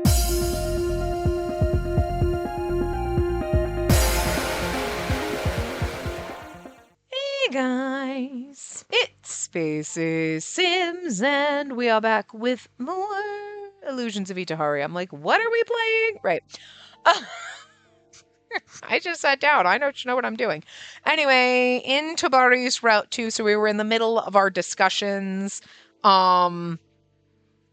Hey guys, it's Spaces Sims, and we are back with more Illusions of Itehari. I'm like, what are we playing? Right. Uh, I just sat down. I don't know what I'm doing. Anyway, in Tabari's Route 2, so we were in the middle of our discussions,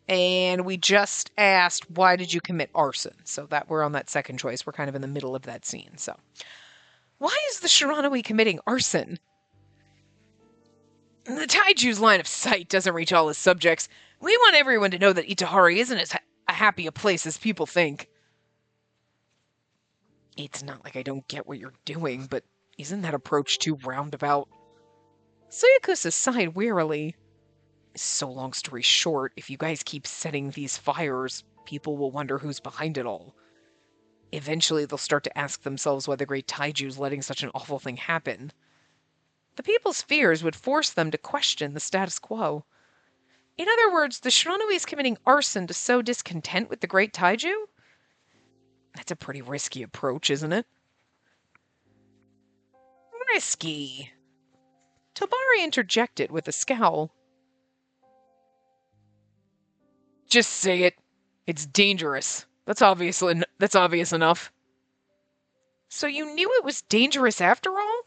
and we just asked, why did you commit arson? So that we're on that second choice. We're kind of in the middle of that scene. So, why is the Shiranui committing arson? The Taiju's line of sight doesn't reach all his subjects. We want everyone to know that Itehari isn't as happy a place as people think. It's not like I don't get what you're doing, but isn't that approach too roundabout? Suyakusa sighed wearily. So long story short, if you guys keep setting these fires, people will wonder who's behind it all. Eventually they'll start to ask themselves why the great Taiju's letting such an awful thing happen. The people's fears would force them to question the status quo. In other words, the Shiranui is committing arson to sow discontent with the great Taiju? That's a pretty risky approach, isn't it? Risky? Tabari interjected with a scowl. Just say it. It's dangerous. That's obvious enough. So you knew it was dangerous after all?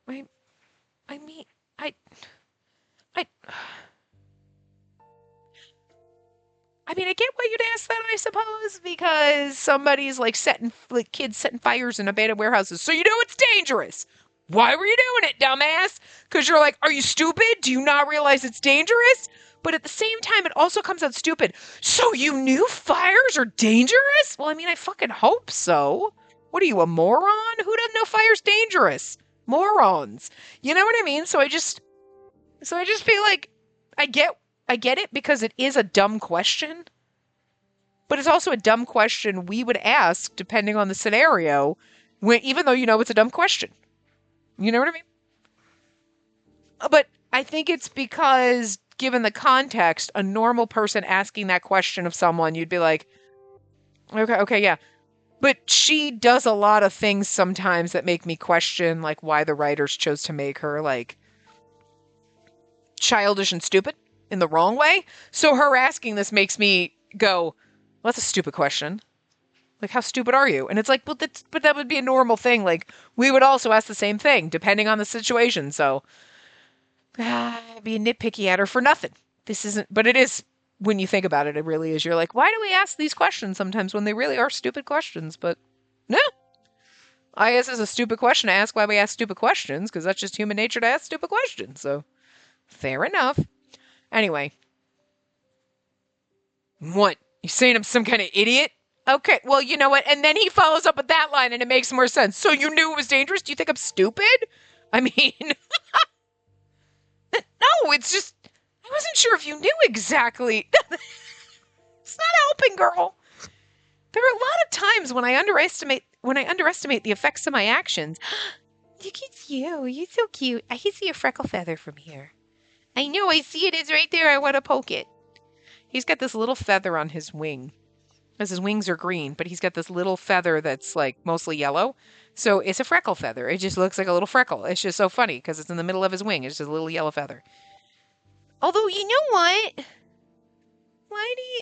I mean, I get why you'd ask that, I suppose, because somebody's kids setting fires in abandoned warehouses. So you know it's dangerous. Why were you doing it, dumbass? Because you're like, are you stupid? Do you not realize it's dangerous? But at the same time, it also comes out stupid. So you knew fires are dangerous? Well, I mean, I fucking hope so. What are you, a moron? Who doesn't know fire's dangerous? Morons. You know what I mean? So I just feel like I get it because it is a dumb question. But it's also a dumb question we would ask depending on the scenario, even though you know it's a dumb question. You know what I mean? But I think it's because, given the context, a normal person asking that question of someone, you'd be like, okay, yeah. But she does a lot of things sometimes that make me question, like, why the writers chose to make her, like, childish and stupid in the wrong way. So her asking this makes me go, well, that's a stupid question. Like, how stupid are you? And it's like, but that would be a normal thing. Like, we would also ask the same thing, depending on the situation. So, be nitpicky at her for nothing. This isn't, but it is. When you think about it, it really is. You're like, why do we ask these questions sometimes when they really are stupid questions? But no. I guess it's a stupid question to ask why we ask stupid questions, because that's just human nature to ask stupid questions. So, fair enough. Anyway. What? You saying I'm some kind of idiot? Okay, well, you know what? And then he follows up with that line, and it makes more sense. So you knew it was dangerous? Do you think I'm stupid? I mean, no, it's just, I wasn't sure if you knew exactly. It's not helping, girl. There are a lot of times when I underestimate the effects of my actions. Look at you. You're so cute. I can see a freckle feather from here. I know, I see it. It's right there. I want to poke it. He's got this little feather on his wing. Because his wings are green, but he's got this little feather that's like mostly yellow. So it's a freckle feather. It just looks like a little freckle. It's just so funny because it's in the middle of his wing. It's just a little yellow feather. Although, you know what? Why do you...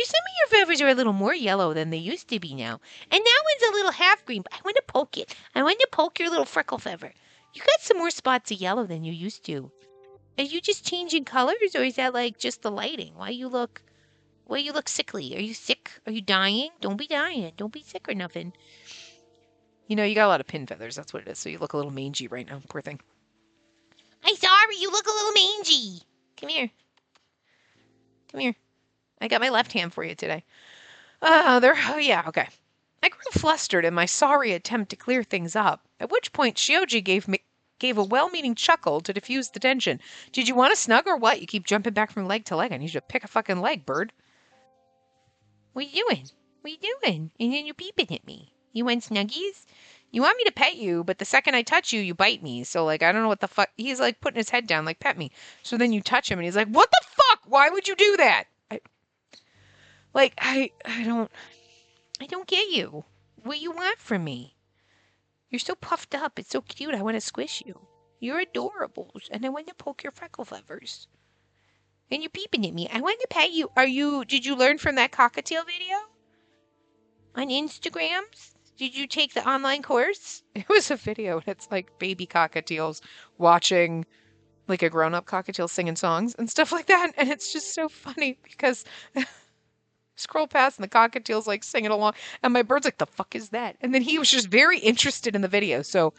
Some of your feathers are a little more yellow than they used to be now. And that one's a little half green, but I want to poke it. I want to poke your little freckle feather. You got some more spots of yellow than you used to. Are you just changing colors, or is that like just the lighting? Why you look sickly? Are you sick? Are you dying? Don't be dying. Don't be sick or nothing. You know, you got a lot of pin feathers. That's what it is. So you look a little mangy right now. Poor thing. I'm sorry. You look a little mangy. Come here. Come here. I got my left hand for you today. Oh, yeah, okay. I grew flustered in my sorry attempt to clear things up, at which point Shioji gave a well-meaning chuckle to diffuse the tension. Did you want a snug or what? You keep jumping back from leg to leg. I need you to pick a fucking leg, bird. What you doing? What you doing? And then you're peeping at me. You want snuggies? You want me to pet you, but the second I touch you, you bite me. So, like, I don't know what the fuck. He's, like, putting his head down, like, pet me. So then you touch him, and he's like, what the fuck? Why would you do that? Like, I don't get you. What you want from me? You're so puffed up. It's so cute. I want to squish you. You're adorable, and I want to poke your freckle feathers. And you're peeping at me. I want to pet you. Did you learn from that cockatiel video on Instagram? Did you take the online course? It was a video, and it's like baby cockatiels watching like a grown-up cockatiel singing songs and stuff like that. And it's just so funny because scroll past and the cockatiel's like singing along, and my bird's like, the fuck is that? And then he was just very interested in the video. So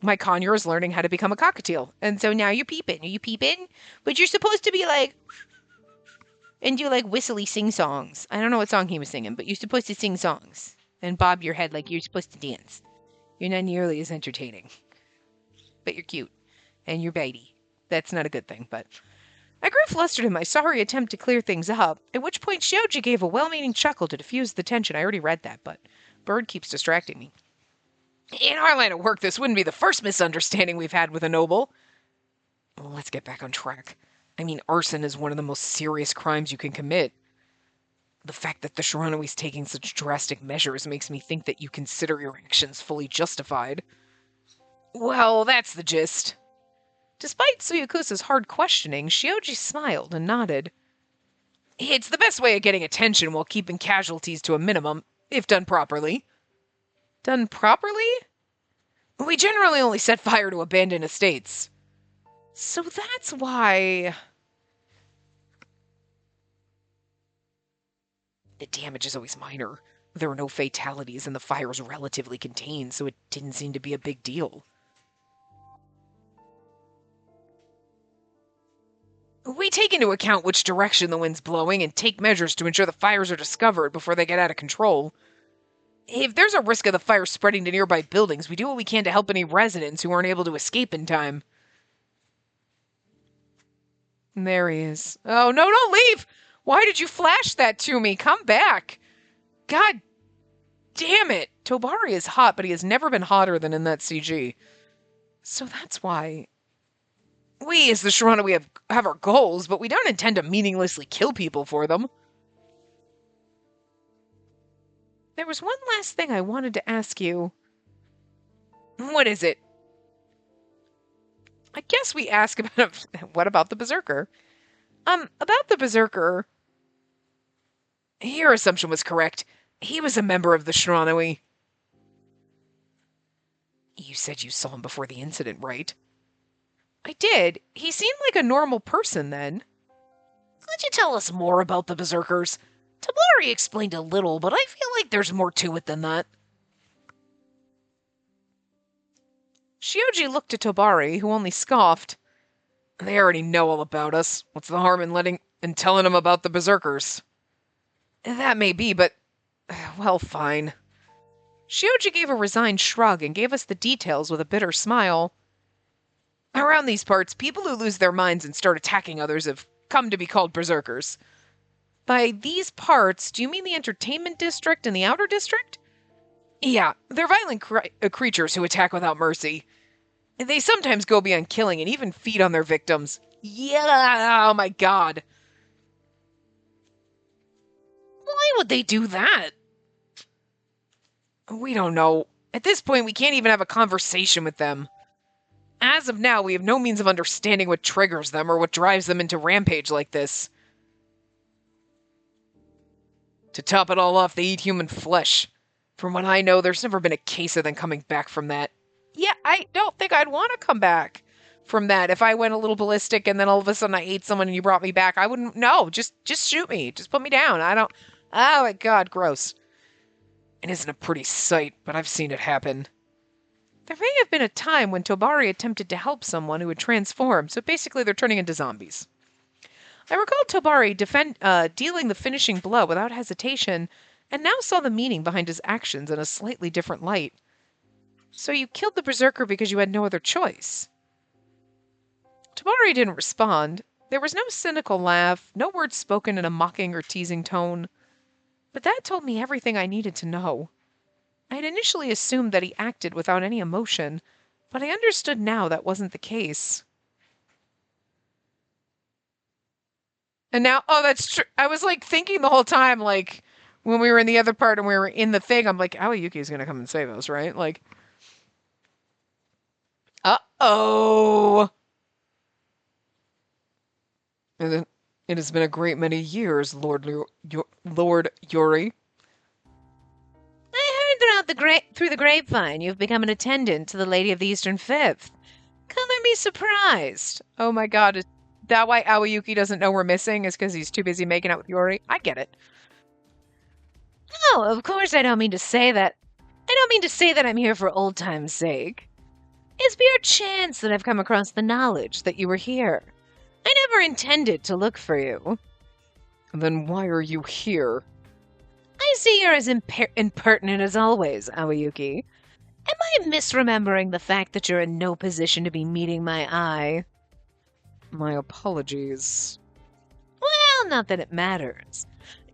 my conure is learning how to become a cockatiel. And so now you're peeping. Are you peeping? But you're supposed to be like, and do like whistly sing songs. I don't know what song he was singing, but you're supposed to sing songs and bob your head like you're supposed to dance. You're not nearly as entertaining, but you're cute and you're bitey. That's not a good thing, but I grew flustered in my sorry attempt to clear things up, at which point Shioji gave a well-meaning chuckle to diffuse the tension. I already read that, but Bird keeps distracting me. In our line of work, this wouldn't be the first misunderstanding we've had with a noble. Well, let's get back on track. I mean, arson is one of the most serious crimes you can commit. The fact that the Shiranoe is taking such drastic measures makes me think that you consider your actions fully justified. Well, that's the gist. Despite Suyakusa's hard questioning, Shioji smiled and nodded. It's the best way of getting attention while keeping casualties to a minimum, if done properly. Done properly? We generally only set fire to abandoned estates. So that's why... The damage is always minor. There were no fatalities and the fire was relatively contained, so it didn't seem to be a big deal. We take into account which direction the wind's blowing and take measures to ensure the fires are discovered before they get out of control. If there's a risk of the fire spreading to nearby buildings, we do what we can to help any residents who aren't able to escape in time. There he is. Oh, no, don't leave! Why did you flash that to me? Come back! God damn it! Tobari is hot, but he has never been hotter than in that CG. So that's why... We, as the Shiranoe, have our goals, but we don't intend to meaninglessly kill people for them. There was one last thing I wanted to ask you. What is it? I guess we ask about... What about the Berserker? About the Berserker... Your assumption was correct. He was a member of the Shiranoe. You said you saw him before the incident, right? I did. He seemed like a normal person then. Could you tell us more about the Berserkers? Tabari explained a little, but I feel like there's more to it than that. Shioji looked at Tobari, who only scoffed. They already know all about us. What's the harm in telling them about the Berserkers? That may be, but... Well, fine. Shioji gave a resigned shrug and gave us the details with a bitter smile. Around these parts, people who lose their minds and start attacking others have come to be called berserkers. By these parts, do you mean the entertainment district and the outer district? Yeah, they're violent creatures who attack without mercy. They sometimes go beyond killing and even feed on their victims. Yeah, oh my god. Why would they do that? We don't know. At this point, we can't even have a conversation with them. As of now, we have no means of understanding what triggers them or what drives them into rampage like this. To top it all off, they eat human flesh. From what I know, there's never been a case of them coming back from that. Yeah, I don't think I'd want to come back from that. If I went a little ballistic and then all of a sudden I ate someone and you brought me back, I wouldn't... No, just shoot me. Just put me down. I don't... Oh my god, gross. It isn't a pretty sight, but I've seen it happen. There may have been a time when Tobari attempted to help someone who had transformed, so basically they're turning into zombies. I recalled Tobari dealing the finishing blow without hesitation, and now saw the meaning behind his actions in a slightly different light. So you killed the Berserker because you had no other choice. Tobari didn't respond. There was no cynical laugh, no words spoken in a mocking or teasing tone. But that told me everything I needed to know. I had initially assumed that he acted without any emotion, but I understood now that wasn't the case. And now, oh, that's true. I was like thinking the whole time, like when we were in the other part and we were in the thing, I'm like, Aoyuki is gonna come and save us, right? Like, uh-oh. And then it has been a great many years, Lord Yuri. I heard through the grapevine you've become an attendant to the Lady of the Eastern Fifth. Color me surprised. Oh my God, is that why Aoyuki doesn't know we're missing? Is because he's too busy making out with Yuri? I get it. Oh, of course I don't mean to say that. I don't mean to say that I'm here for old time's sake. It's pure chance that I've come across the knowledge that you were here. I never intended to look for you. Then why are you here? I see you're as impertinent as always, Aoyuki. Am I misremembering the fact that you're in no position to be meeting my eye? My apologies. Well, not that it matters.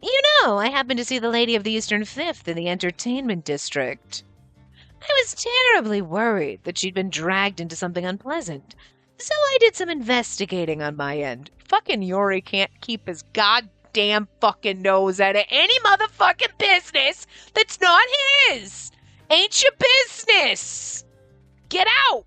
You know, I happened to see the Lady of the Eastern Fifth in the entertainment district. I was terribly worried that she'd been dragged into something unpleasant, so I did some investigating on my end. Fucking Yuri can't keep his goddamn fucking nose out of any motherfucking business that's not his. Ain't your business. Get out.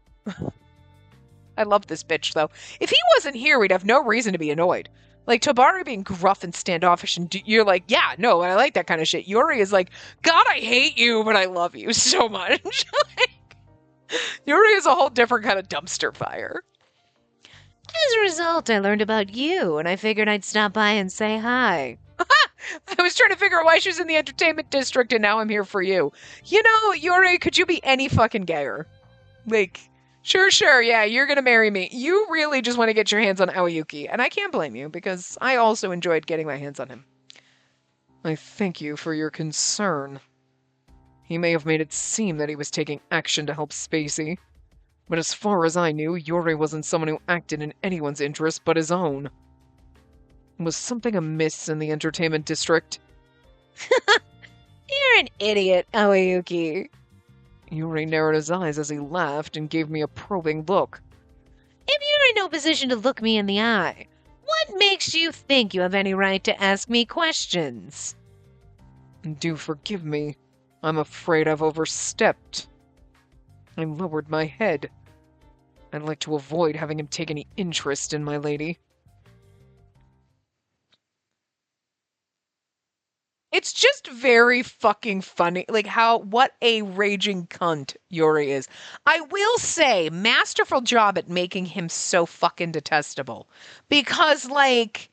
I love this bitch, though. If he wasn't here, we'd have no reason to be annoyed. Like, Tobari being gruff and standoffish, and you're like, yeah, no, I like that kind of shit. Yuri is like, God, I hate you, but I love you so much. Like, Yuri is a whole different kind of dumpster fire. As a result, I learned about you, and I figured I'd stop by and say hi. I was trying to figure out why she was in the entertainment district, and now I'm here for you. You know, Yuri, could you be any fucking gayer? Like, sure, yeah, you're gonna marry me. You really just want to get your hands on Aoyuki, and I can't blame you, because I also enjoyed getting my hands on him. I thank you for your concern. He may have made it seem that he was taking action to help Spacey, but as far as I knew, Yuri wasn't someone who acted in anyone's interest but his own. Was something amiss in the entertainment district? You're an idiot, Aoyuki. Yuri narrowed his eyes as he laughed and gave me a probing look. If you're in no position to look me in the eye, what makes you think you have any right to ask me questions? Do forgive me. I'm afraid I've overstepped. I lowered my head. I'd like to avoid having him take any interest in my lady. It's just very fucking funny, like what a raging cunt Yuri is. I will say, masterful job at making him so fucking detestable. Because, like,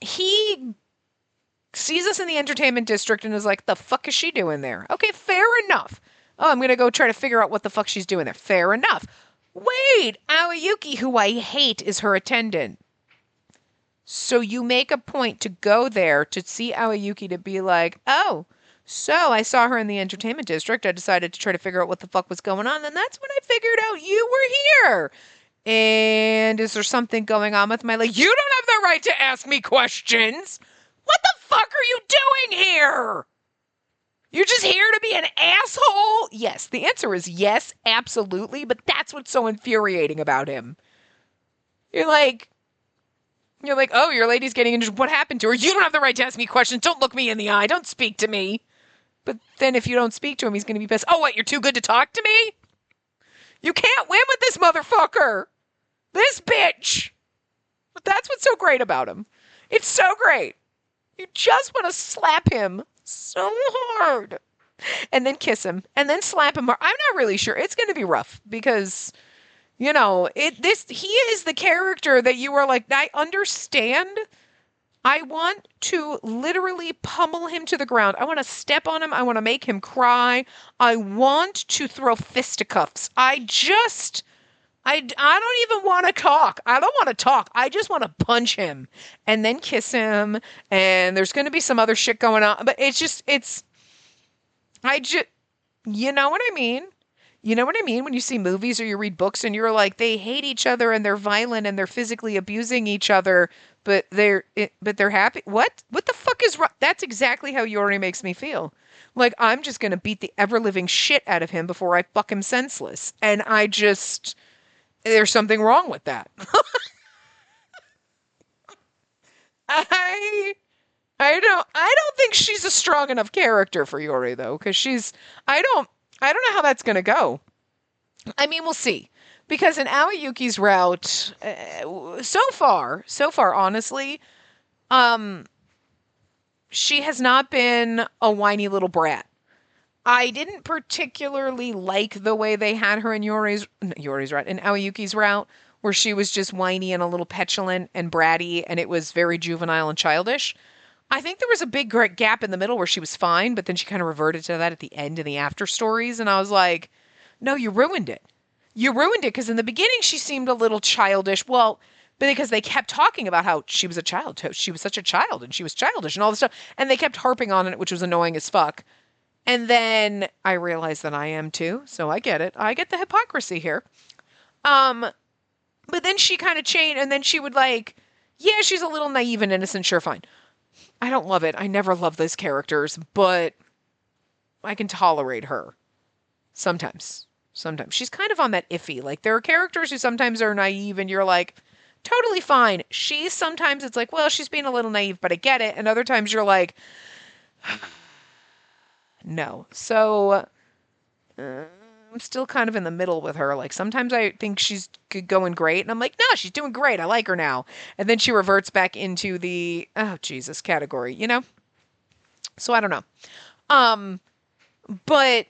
he sees us in the entertainment district and is like, the fuck is she doing there? Okay, fair enough. Oh, I'm gonna go try to figure out what the fuck she's doing there. Fair enough. Wait, Aoyuki, who I hate, is her attendant. So you make a point to go there to see Aoyuki to be like, oh, so I saw her in the entertainment district. I decided to try to figure out what the fuck was going on. And that's when I figured out you were here. And is there something going on with my, like, you don't have the right to ask me questions. What the fuck are you doing here? You're just here to be an asshole? Yes, the answer is yes, absolutely. But that's what's so infuriating about him. You're like, oh, your lady's getting injured. What happened to her? You don't have the right to ask me questions. Don't look me in the eye. Don't speak to me. But then if you don't speak to him, he's going to be pissed. Oh, what? You're too good to talk to me? You can't win with this motherfucker. This bitch. But that's what's so great about him. It's so great. You just want to slap him so hard. And then kiss him. And then slap him hard. I'm not really sure. It's going to be rough because... he is the character that you are like, I understand. I want to literally pummel him to the ground. I want to step on him. I want to make him cry. I want to throw fisticuffs. I don't even want to talk. I don't want to talk. I just want to punch him and then kiss him. And there's going to be some other shit going on. But you know what I mean? You know what I mean when you see movies or you read books and you're like, they hate each other and they're violent and they're physically abusing each other, but they're happy. What the fuck is wrong? That's exactly how Yuri makes me feel. Like, I'm just going to beat the ever-living shit out of him before I fuck him senseless. And there's something wrong with that. I I don't think she's a strong enough character for Yuri though, because I don't I don't know how that's gonna go. I mean, we'll see. Because in Aoyuki's route, so far, honestly, um, she has not been a whiny little brat. I didn't particularly like the way they had her in Yuri's route, in Aoyuki's route, where she was just whiny and a little petulant and bratty, and it was very juvenile and childish. I think there was a big gap in the middle where she was fine, but then she kind of reverted to that at the end in the after stories, and I was like, no, you ruined it. You ruined it because in the beginning she seemed a little childish. Well, but because they kept talking about how she was a child, she was such a child, and she was childish and all this stuff, and they kept harping on it, which was annoying as fuck. And then I realized that I am too, so I get it. I get the hypocrisy here. Um, but then she kind of changed, and then she would like, yeah, she's a little naive and innocent. Sure, fine. I don't love it. I never love those characters, but I can tolerate her sometimes. Sometimes she's kind of on that iffy. Like there are characters who sometimes are naive, and you're like, totally fine. She's sometimes it's like, well, she's being a little naive, but I get it. And other times you're like, no. So I'm still kind of in the middle with her. Like sometimes I think she's going great, and I'm like, no, she's doing great. I like her now. And then she reverts back into the oh Jesus category, you know. So I don't know. Um, but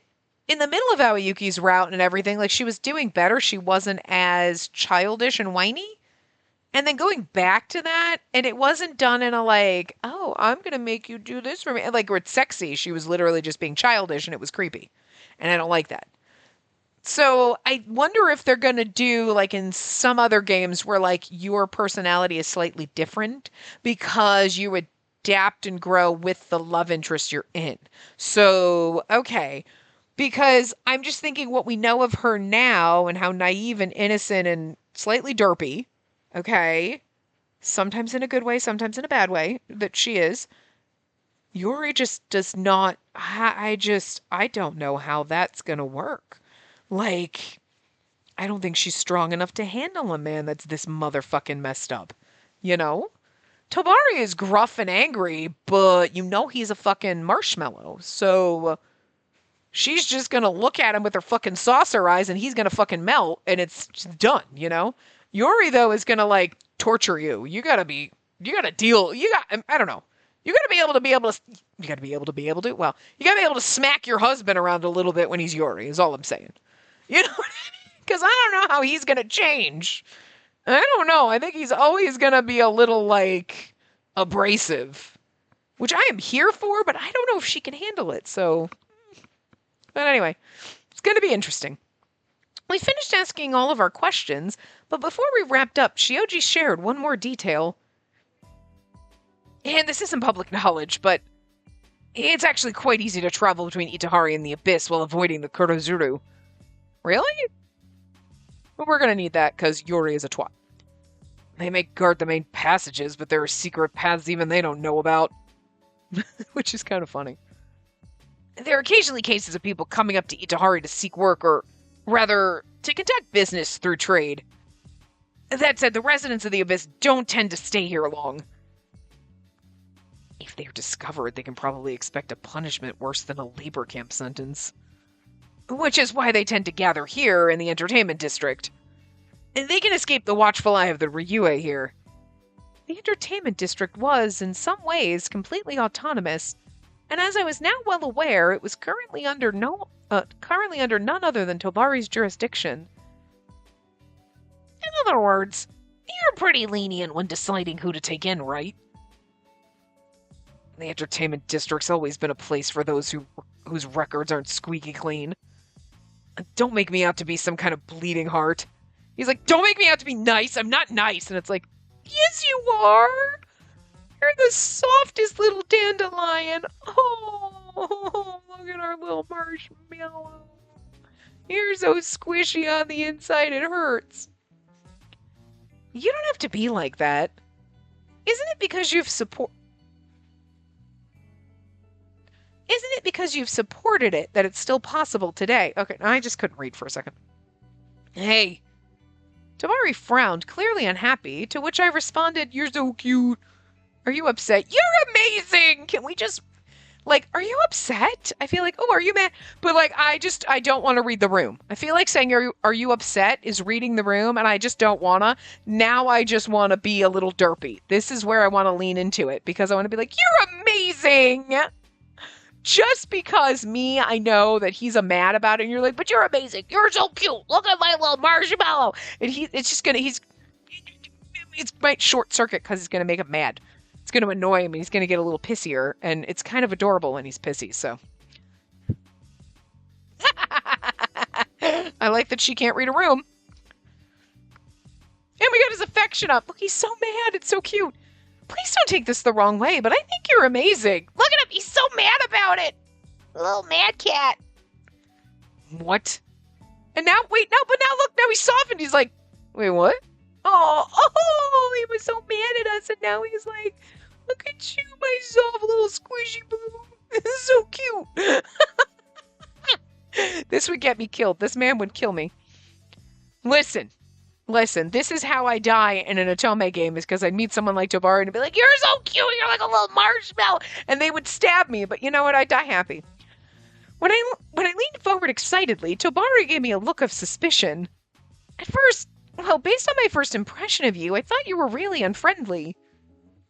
in the middle of Aoyuki's route and everything, like she was doing better. She wasn't as childish and whiny. And then going back to that, and it wasn't done in a like, oh, I'm gonna make you do this for me, like where it's sexy. She was literally just being childish, and it was creepy, and I don't like that. So I wonder if they're going to do like in some other games where like your personality is slightly different because you adapt and grow with the love interest you're in. So, okay. Because I'm just thinking what we know of her now and how naive and innocent and slightly derpy, okay? Sometimes in a good way, sometimes in a bad way, that she is. Yuri just does not. I don't know how that's going to work. Like, I don't think she's strong enough to handle a man that's this motherfucking messed up. You know? Tobari is gruff and angry, but you know he's a fucking marshmallow. So she's just gonna look at him with her fucking saucer eyes and he's gonna fucking melt and it's just done, you know? Yuri, though, is gonna like torture you. You gotta deal, I don't know. You gotta be able to, well, you gotta be able to smack your husband around a little bit when he's Yuri, is all I'm saying. You know, because I don't know how he's going to change. I don't know. I think he's always going to be a little, like, abrasive, which I am here for, but I don't know if she can handle it. So, but anyway, it's going to be interesting. We finished asking all of our questions, but before we wrapped up, Shioji shared one more detail. And this isn't public knowledge, but it's actually quite easy to travel between Itehari and the Abyss while avoiding the Kurozuru. Really? Well, we're gonna need that because Yuri is a twat. They may guard the main passages, but there are secret paths even they don't know about. Which is kind of funny. There are occasionally cases of people coming up to Itehari to seek work, or rather, to conduct business through trade. That said, the residents of the Abyss don't tend to stay here long. If they're discovered, they can probably expect a punishment worse than a labor camp sentence. Which is why they tend to gather here in the entertainment district. And they can escape the watchful eye of the Ryue here. The entertainment district was, in some ways, completely autonomous, and as I was now well aware, it was currently under none other than Tobari's jurisdiction. In other words, you're pretty lenient when deciding who to take in, right? The entertainment district's always been a place for those whose records aren't squeaky clean. Don't make me out to be some kind of bleeding heart. He's like, don't make me out to be nice. I'm not nice. And it's like, yes, you are. You're the softest little dandelion. Oh, look at our little marshmallow. You're so squishy on the inside, it hurts. You don't have to be like that. Isn't it because you've supported it that it's still possible today? Okay, I just couldn't read for a second. Hey. Tobari frowned, clearly unhappy, to which I responded, you're so cute. Are you upset? You're amazing! Can we just, like, are you upset? I feel like, oh, are you mad? But, like, I don't want to read the room. I feel like saying, are you upset is reading the room, and I just don't want to. Now I just want to be a little derpy. This is where I want to lean into it, because I want to be like, you're amazing! Just because me, I know that he's a mad about it, and you're like, but you're amazing. You're so cute. Look at my little marshmallow. And it's just gonna, it might short circuit because it's gonna make him mad. It's gonna annoy him, and he's gonna get a little pissier, and it's kind of adorable when he's pissy, so. I like that she can't read a room. And we got his affection up. Look, he's so mad. It's so cute. Please don't take this the wrong way, but I think you're amazing. Look at him. He's so mad about it. Little mad cat. What? And now, wait, no, but now look, now he's softened. He's like, wait, what? Oh, he was so mad at us, and now he's like, look at you, my soft little squishy boo. This is so cute. This would get me killed. This man would kill me. Listen, this is how I die in an Otome game, is because I'd meet someone like Tobari and be like, you're so cute, you're like a little marshmallow, and they would stab me, but you know what, I'd die happy. When I leaned forward excitedly, Tobari gave me a look of suspicion. At first, well, based on my first impression of you, I thought you were really unfriendly.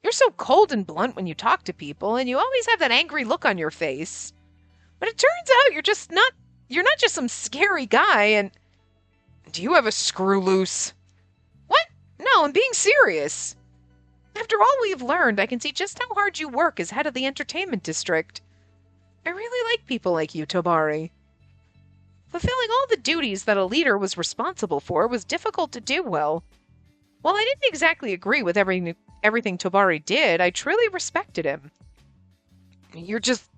You're so cold and blunt when you talk to people, and you always have that angry look on your face. But it turns out you're not just some scary guy, and do you have a screw loose? What? No, I'm being serious. After all we've learned, I can see just how hard you work as head of the entertainment district. I really like people like you, Tobari. Fulfilling all the duties that a leader was responsible for was difficult to do well. While I didn't exactly agree with everything Tobari did, I truly respected him. You're just...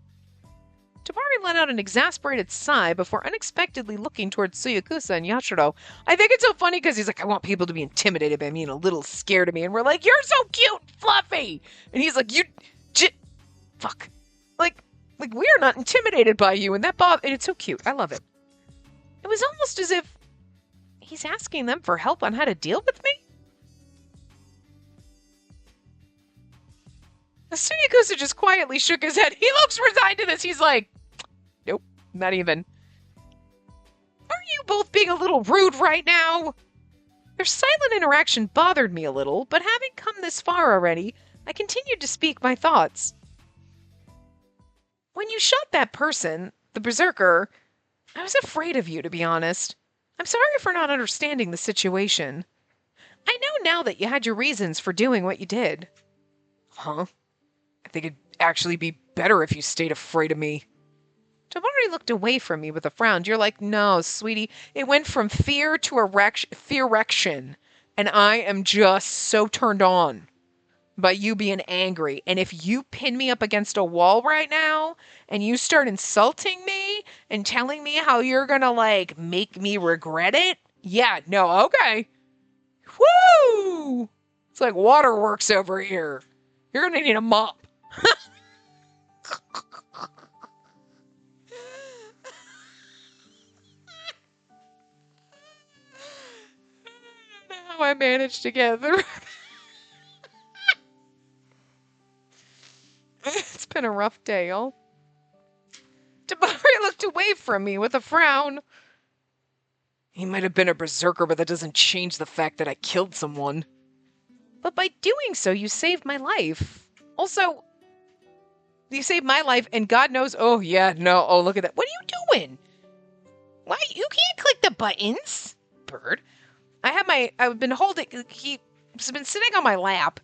Tobari let out an exasperated sigh before unexpectedly looking towards Suyakusa and Yashiro. I think it's so funny because he's like, I want people to be intimidated by me and a little scared of me. And we're like, you're so cute, fluffy. And he's like, fuck. Like we are not intimidated by you. And and it's so cute. I love it. It was almost as if he's asking them for help on how to deal with me. Suyakusa just quietly shook his head. He looks resigned to this. He's like, nope, not even. Aren't you both being a little rude right now? Their silent interaction bothered me a little, but having come this far already, I continued to speak my thoughts. When you shot that person, the berserker, I was afraid of you, to be honest. I'm sorry for not understanding the situation. I know now that you had your reasons for doing what you did. Huh? I think it'd actually be better if you stayed afraid of me. Tobari looked away from me with a frown. You're like, no, sweetie. It went from fear to erection. And I am just so turned on by you being angry. And if you pin me up against a wall right now and you start insulting me and telling me how you're gonna, like, make me regret it, yeah, no, okay. Woo! It's like waterworks over here. You're gonna need a mop. How I managed to get through. It's been a rough day, y'all. Tabari looked away from me with a frown. He might have been a berserker, but that doesn't change the fact that I killed someone. But by doing so, you saved my life. Also, you saved my life, and God knows, oh yeah, no, oh look at that. What are you doing? Why, you can't click the buttons, bird. I've been holding, he's been sitting on my lap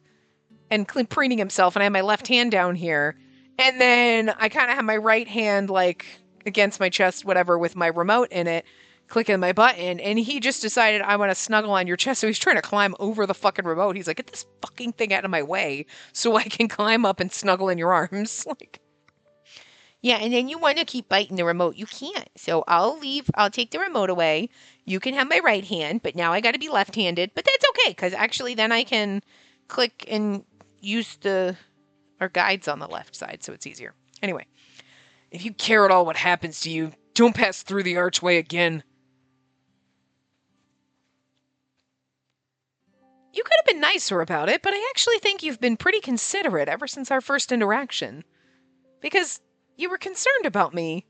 and preening himself, and I have my left hand down here. And then I kind of have my right hand, like, against my chest, whatever, with my remote in it, clicking my button. And he just decided, I want to snuggle on your chest. So he's trying to climb over the fucking remote. He's like, get this fucking thing out of my way so I can climb up and snuggle in your arms. Like, yeah, and then you want to keep biting the remote. You can't. So I'll take the remote away. You can have my right hand, but now I got to be left-handed. But that's okay, because actually then I can click and use our guides on the left side, so it's easier. Anyway, if you care at all what happens to you, don't pass through the archway again. You could have been nicer about it, but I actually think you've been pretty considerate ever since our first interaction. Because you were concerned about me.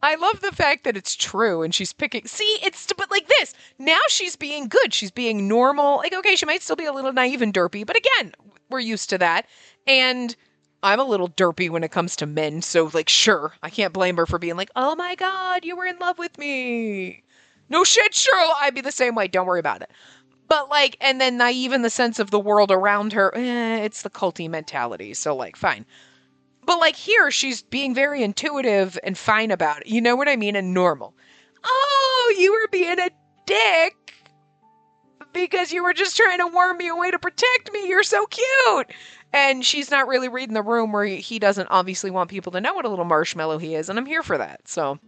I love the fact that it's true and she's picking. See, but like this. Now she's being good. She's being normal. Like, okay, she might still be a little naive and derpy, but again, we're used to that. And I'm a little derpy when it comes to men, so like, sure, I can't blame her for being like, oh my god, you were in love with me. No shit, sure, I'd be the same way. Don't worry about it. But like, and then naive in the sense of the world around her, it's the culty mentality. So like, fine. But like here, she's being very intuitive and fine about it. You know what I mean? And normal. Oh, you were being a dick because you were just trying to worm me away to protect me. You're so cute. And she's not really reading the room where he doesn't obviously want people to know what a little marshmallow he is. And I'm here for that. So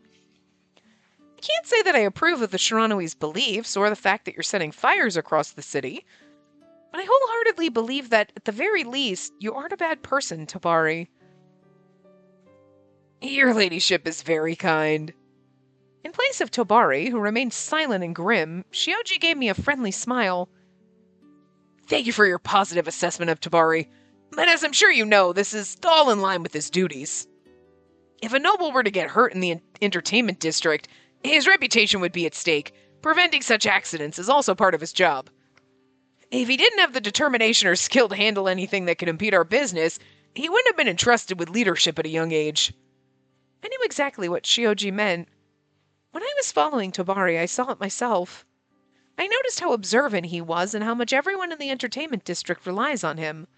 I can't say that I approve of the Shiranoi's beliefs or the fact that you're setting fires across the city. But I wholeheartedly believe that, at the very least, you aren't a bad person, Tabari. Your ladyship is very kind. In place of Tobari, who remained silent and grim, Shioji gave me a friendly smile. Thank you for your positive assessment of Tabari, but as I'm sure you know, this is all in line with his duties. If a noble were to get hurt in the entertainment district, his reputation would be at stake. Preventing such accidents is also part of his job. If he didn't have the determination or skill to handle anything that could impede our business, he wouldn't have been entrusted with leadership at a young age. I knew exactly what Shioji meant. When I was following Tobari, I saw it myself. I noticed how observant he was and how much everyone in the entertainment district relies on him.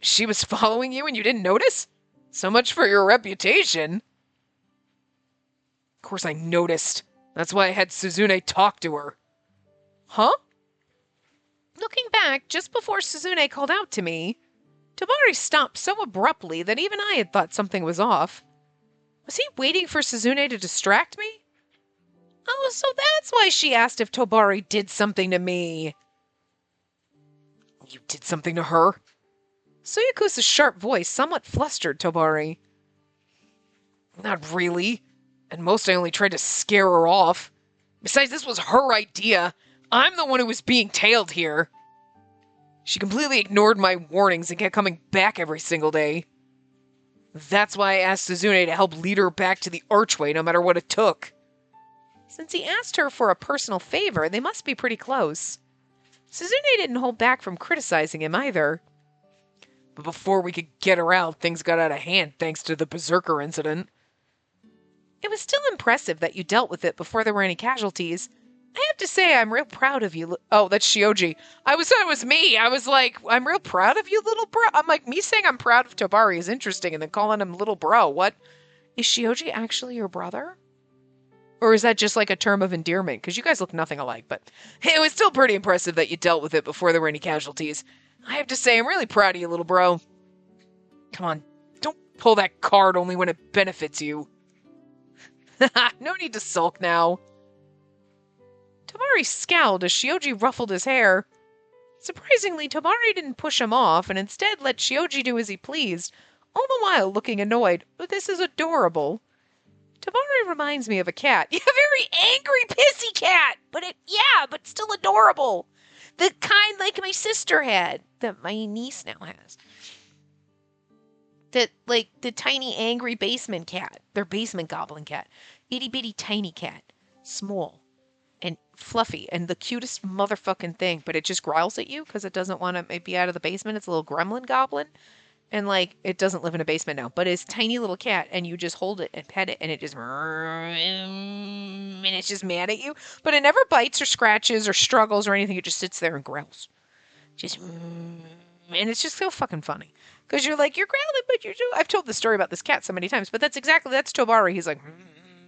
She was following you and you didn't notice? So much for your reputation. Of course I noticed. That's why I had Suzune talk to her. Huh? Looking back, just before Suzune called out to me, Tabari stopped so abruptly that even I had thought something was off. Was he waiting for Suzune to distract me? Oh, so that's why she asked if Tobari did something to me. You did something to her? Suyakusa's sharp voice somewhat flustered Tobari. Not really. At most, I only tried to scare her off. Besides, this was her idea. I'm the one who was being tailed here. She completely ignored my warnings and kept coming back every single day. That's why I asked Suzune to help lead her back to the archway no matter what it took. Since he asked her for a personal favor, they must be pretty close. Suzune didn't hold back from criticizing him either. But before we could get her out, things got out of hand thanks to the Berserker incident. It was still impressive that you dealt with it before there were any casualties. I have to say I'm real proud of you. Oh, that's Shioji. I thought it was me. I was like, I'm real proud of you, little bro. I'm like, me saying I'm proud of Tabari is interesting, and then calling him little bro. What? Is Shioji actually your brother? Or is that just like a term of endearment? Because you guys look nothing alike, but it was still pretty impressive that you dealt with it before there were any casualties. I have to say, I'm really proud of you, little bro. Come on, don't pull that card only when it benefits you. No need to sulk now. Tabari scowled as Shioji ruffled his hair. Surprisingly, Tabari didn't push him off and instead let Shioji do as he pleased, all the while looking annoyed. But this is adorable. Tabari reminds me of a cat. Yeah, very angry, pissy cat. But still adorable. The kind like my sister had, that my niece now has. The tiny angry basement cat. Their basement goblin cat. Itty bitty tiny cat. Small. And fluffy. And the cutest motherfucking thing. But it just growls at you because it doesn't want to be out of the basement. It's a little gremlin goblin. And, it doesn't live in a basement now. But it's a tiny little cat. And you just hold it and pet it. And it just... And it's just mad at you. But it never bites or scratches or struggles or anything. It just sits there and growls. Just... And it's just so fucking funny. Because you're like, you're growling, but you're... I've told this story about this cat so many times. But that's Tobari. He's like...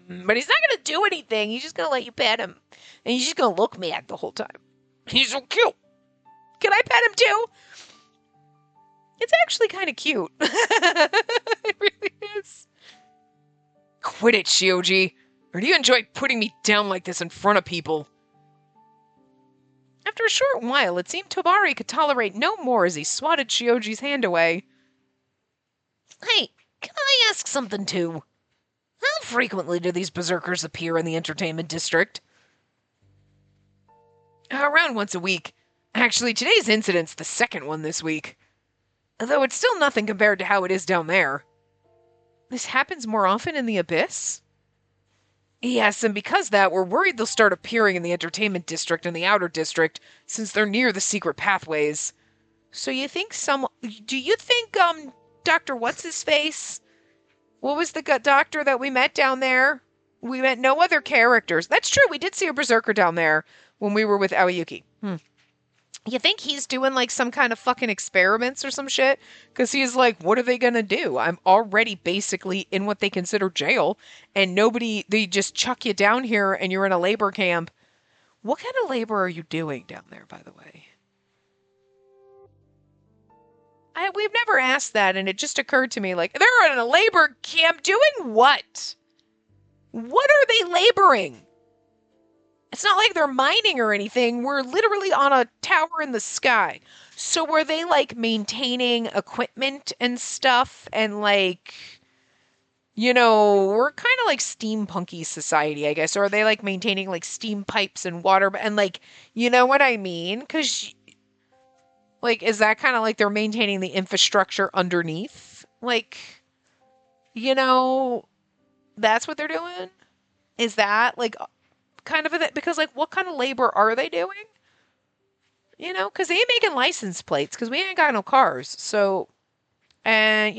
But he's not going to do anything. He's just going to let you pet him. And he's just going to look mad the whole time. He's so cute. Can I pet him too? It's actually kind of cute. It really is. Quit it, Shioji. Or do you enjoy putting me down like this in front of people? After a short while, it seemed Tobari could tolerate no more as he swatted Shioji's hand away. Hey, can I ask something too? How frequently do these berserkers appear in the entertainment district? Around once a week. Actually, today's incident's the second one this week. Though it's still nothing compared to how it is down there. This happens more often in the Abyss? Yes, and because that, we're worried they'll start appearing in the entertainment district and the outer district, since they're near the secret pathways. So you think do you think, Dr. What's-His-Face? What was the doctor that we met down there? We met no other characters. That's true, we did see a berserker down there when we were with Aoyuki. You think he's doing like some kind of fucking experiments or some shit? Because he's like, what are they gonna do? I'm already basically in what they consider jail, and they just chuck you down here and you're in a labor camp. What kind of labor are you doing down there, by the way? We've never asked that, and it just occurred to me, like, they're in a labor camp doing what? What are they laboring? It's not like they're mining or anything. We're literally on a tower in the sky. So were they like maintaining equipment and stuff and like, we're kind of like steampunky society, I guess. Or are they like maintaining like steam pipes and water and like, you know what I mean? Because like, is that kind of like they're maintaining the infrastructure underneath? Like, that's what they're doing? Is that like kind of it? Because like, what kind of labor are they doing? Because they ain't making license plates because we ain't got no cars. So, and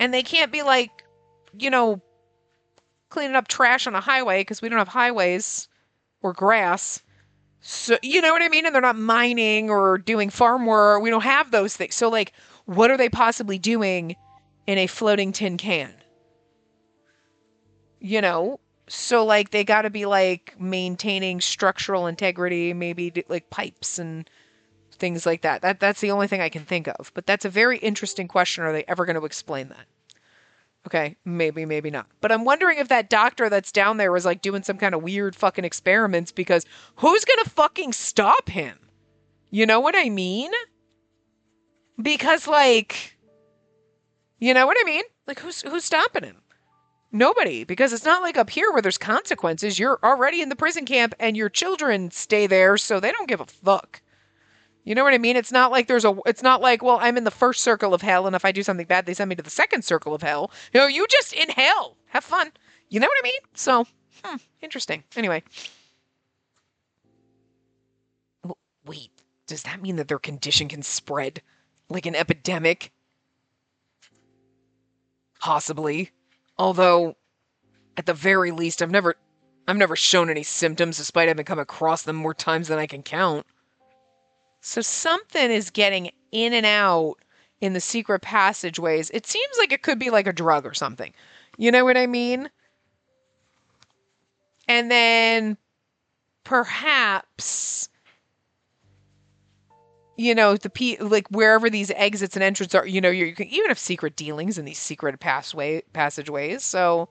and they can't be like, cleaning up trash on a highway because we don't have highways or grass. So, you know what I mean? And they're not mining or doing farm work. We don't have those things. So like, what are they possibly doing in a floating tin can? So like they got to be like maintaining structural integrity, maybe like pipes and things like that. That's the only thing I can think of. But that's a very interesting question. Are they ever going to explain that? Okay, maybe, maybe not. But I'm wondering if that doctor that's down there was like doing some kind of weird fucking experiments because who's going to fucking stop him? You know what I mean? Because like, you know what I mean? Like who's stopping him? Nobody, because it's not like up here where there's consequences. You're already in the prison camp and your children stay there, so they don't give a fuck. You know what I mean? It's not like it's not like, well, I'm in the first circle of hell, and if I do something bad, they send me to the second circle of hell. You just in hell. Have fun. You know what I mean? So, interesting. Anyway. Wait, does that mean that their condition can spread? Like an epidemic? Possibly. Although, at the very least, I've never shown any symptoms, despite having come across them more times than I can count. So something is getting in and out in the secret passageways. It seems like it could be like a drug or something. You know what I mean? And then perhaps, like wherever these exits and entrances are, you can even have secret dealings in these secret passageways. So,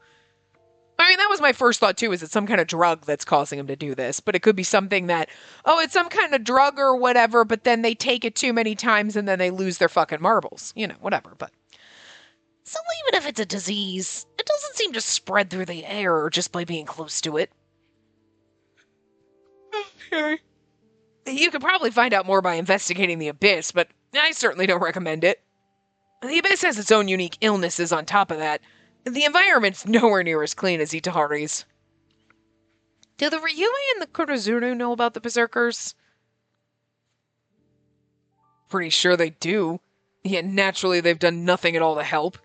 I mean, that was my first thought too, is it some kind of drug that's causing him to do this? But it could be something that, it's some kind of drug or whatever, but then they take it too many times and then they lose their fucking marbles. Whatever, but. So even if it's a disease, it doesn't seem to spread through the air just by being close to it. Okay. You could probably find out more by investigating the Abyss, but I certainly don't recommend it. The Abyss has its own unique illnesses on top of that. The environment's nowhere near as clean as Itehari's. Do the Ryui and the Kurozuru know about the Berserkers? Pretty sure they do. Yet naturally they've done nothing at all to help.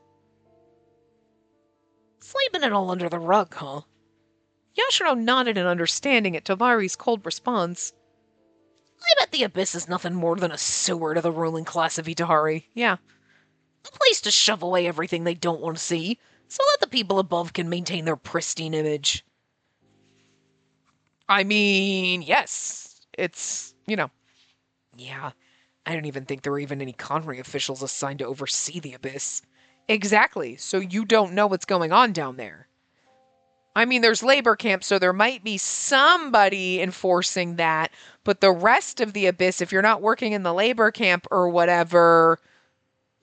Sleeping it all under the rug, huh? Yashiro nodded in understanding at Tovari's cold response. I bet the Abyss is nothing more than a sewer to the ruling class of Itehari. Yeah. A place to shove away everything they don't want to see, so that the people above can maintain their pristine image. I mean, yes. It's, Yeah. I don't even think there are even any Conry officials assigned to oversee the Abyss. Exactly, so you don't know what's going on down there. I mean, there's labor camps, so there might be somebody enforcing that, but the rest of the Abyss, if you're not working in the labor camp or whatever,